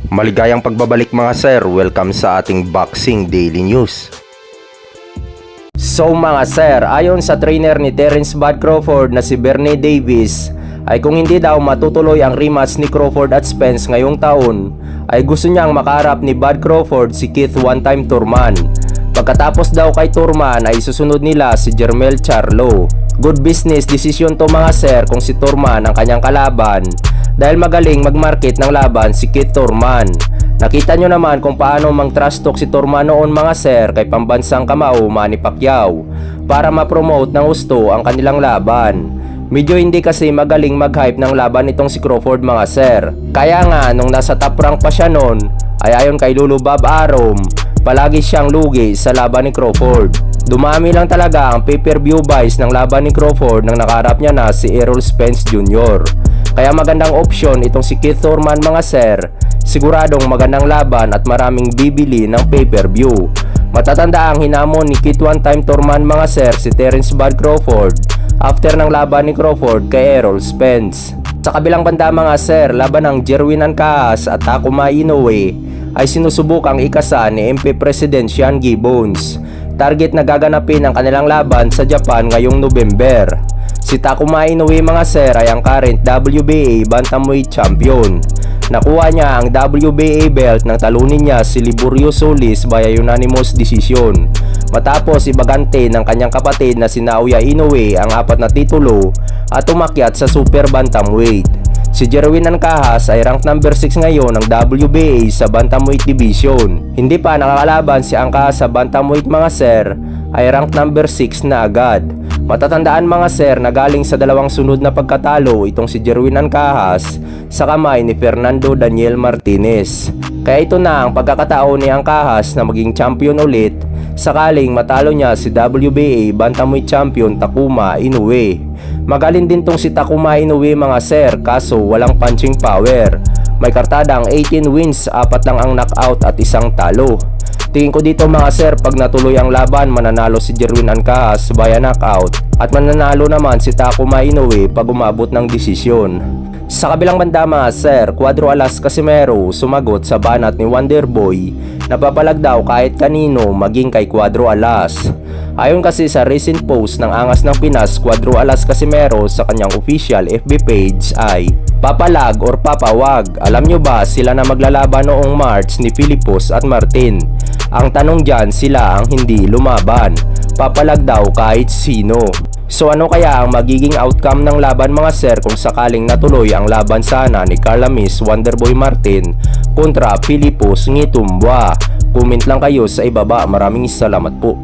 Maligayang pagbabalik mga sir, welcome sa ating Boxing Daily News. So mga sir, ayon sa trainer ni Terence Bud Crawford na si Bernie Davis, ay kung hindi daw matutuloy ang rematch ni Crawford at Spence ngayong taon, ay gusto niyang makaharap ni Bud Crawford si Keith one-time Thurman. Pagkatapos daw kay Thurman ay susunod nila si Jermell Charlo. Good business decision to mga sir kung si Thurman ang kanyang kalaban, dahil magaling magmarket ng laban si Keith Thurman. Nakita nyo naman kung paano mang-trash talk si Thurman noon mga sir kay pambansang kamao Manny Pacquiao para ma-promote ng gusto ang kanilang laban. Medyo hindi kasi magaling mag-hype ng laban nitong si Crawford mga sir. Kaya nga nung nasa top rank pa siya noon ay ayon kay Lulu Bob Arum, palagi siyang lugi sa laban ni Crawford. Dumami lang talaga ang pay-per-view buys ng laban ni Crawford nang nakaharap niya na si Errol Spence Jr. Kaya magandang option itong si Keith Thurman mga sir. Siguradong magandang laban at maraming bibili ng pay-per-view. Matatanda ang hinamon ni Keith one-time Thurman mga sir si Terence Bud Crawford after ng laban ni Crawford kay Errol Spence. Sa kabilang banda mga sir, laban ng Jerwin Ancajas at Takuma Inoue ay sinusubukang ikasa ni MP President Sean Gibbons. Target na gaganapin ang kanilang laban sa Japan ngayong November. Si Takuma Inoue mga sir ay ang current WBA Bantamweight Champion. Nakuha niya ang WBA belt nang talunin niya si Liborio Solis via unanimous decision, matapos ibagante ng kanyang kapatid na si Naoya Inoue ang 4 na titulo at umakyat sa Super Bantamweight. Si Jerwin Ancajas ay rank number 6 ngayon ng WBA sa Bantamweight Division. Hindi pa nakakalaban si Ancajas sa Bantamweight mga sir, ay rank number 6 na agad. Matatandaan mga sir na galing sa dalawang sunod na pagkatalo itong si Jerwin Ancajas sa kamay ni Fernando Daniel Martinez. Kaya ito na ang pagkakataon ni Ancajas na maging champion ulit sakaling matalo niya si WBA Bantamweight Champion Takuma Inoue. Magaling din tong si Takuma Inoue mga sir, kaso walang punching power. May kartadang 18 wins, 4 lang ang knockout at 1 talo. Tingin ko dito mga sir, pag natuloy ang laban, mananalo si Jerwin Ancajas via knockout at mananalo naman si Takuma Inoue pag umabot ng desisyon. Sa kabilang banda mga sir, Cuadro Alas Casimero sumagot sa banat ni Wonderboy na papalag daw kahit kanino maging kay Cuadro Alas. Ayon kasi sa recent post ng Angas ng Pinas, Cuadro Alas Casimero sa kanyang official FB page ay papalag or papawag. Alam nyo ba sila na maglalaban noong March ni Filipos at Martin? Ang tanong dyan, sila ang hindi lumaban. Papalag daw kahit sino. So ano kaya ang magiging outcome ng laban mga sir kung sakaling natuloy ang laban sana ni Carlamis Wonderboy Martin kontra Filipos Ngitumbua? Comment lang kayo sa ibaba. Maraming salamat po.